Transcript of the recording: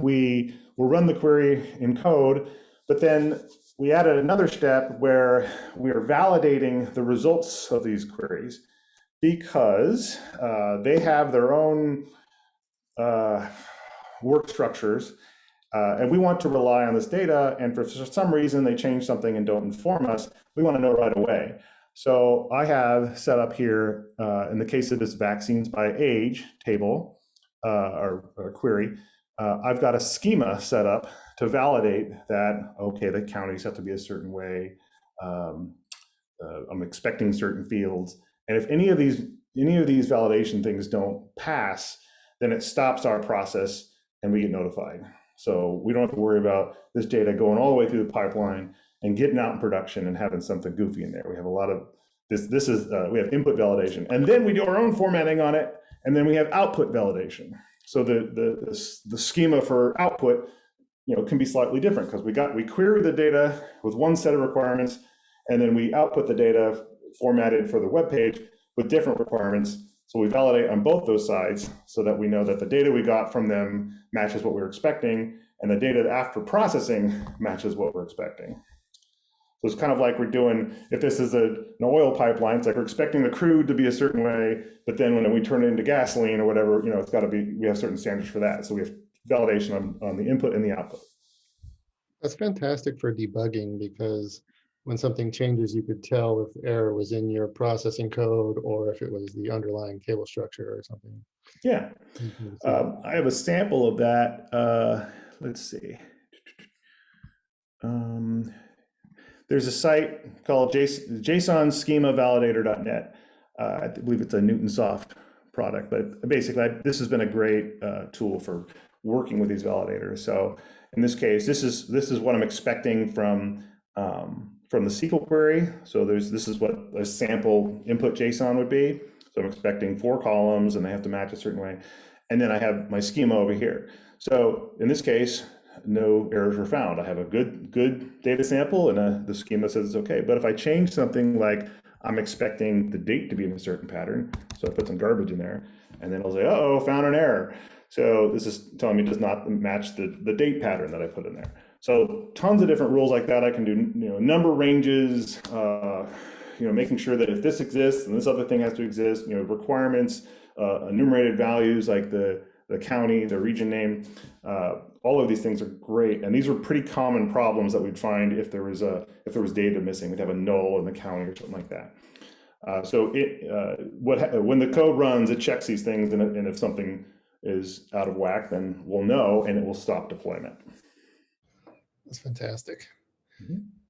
we will run the query in code, but then we added another step where we are validating the results of these queries because they have their own work structures, and we want to rely on this data, and for some reason they change something and don't inform us, we want to know right away. So I have set up here, in the case of this vaccines by age table, or query, I've got a schema set up to validate that, okay, the counties have to be a certain way. I'm expecting certain fields. And if any of these validation things don't pass, then it stops our process and we get notified. So we don't have to worry about this data going all the way through the pipeline and getting out in production and having something goofy in there. We have a lot of this. We have input validation, and then we do our own formatting on it, and then we have output validation. So the schema for output, can be slightly different because we query the data with one set of requirements, and then we output the data formatted for the web page with different requirements. So we validate on both those sides so that we know that the data we got from them matches what we're expecting, and the data after processing matches what we're expecting. So it's kind of like we're doing, if this is an oil pipeline, it's like we're expecting the crude to be a certain way, but then when we turn it into gasoline or whatever, it's got to be, we have certain standards for that. So we have validation on the input and the output. That's fantastic for debugging, because when something changes, you could tell if error was in your processing code or if it was the underlying table structure or something. Yeah. I have a sample of that. Let's see. There's a site called JSON-schema-validator.net. I believe it's a Newtonsoft product, but basically this has been a great tool for working with these validators. So in this case, this is what I'm expecting from the SQL query. So this is what a sample input JSON would be. So I'm expecting 4 columns and they have to match a certain way. And then I have my schema over here. So in this case, no errors were found. I have a good data sample and the schema says it's okay. But if I change something like I'm expecting the date to be in a certain pattern, so I put some garbage in there, and then I'll say, uh-oh, found an error. So this is telling me it does not match the date pattern that I put in there. So tons of different rules like that. I can do number ranges, making sure that if this exists and this other thing has to exist, requirements, enumerated values like the county, the region name, all of these things are great. And these are pretty common problems that we'd find if there was data missing. We'd have a null in the county or something like that. So when the code runs, it checks these things, and if something is out of whack, then we'll know and it will stop deployment. That's fantastic. Mm-hmm.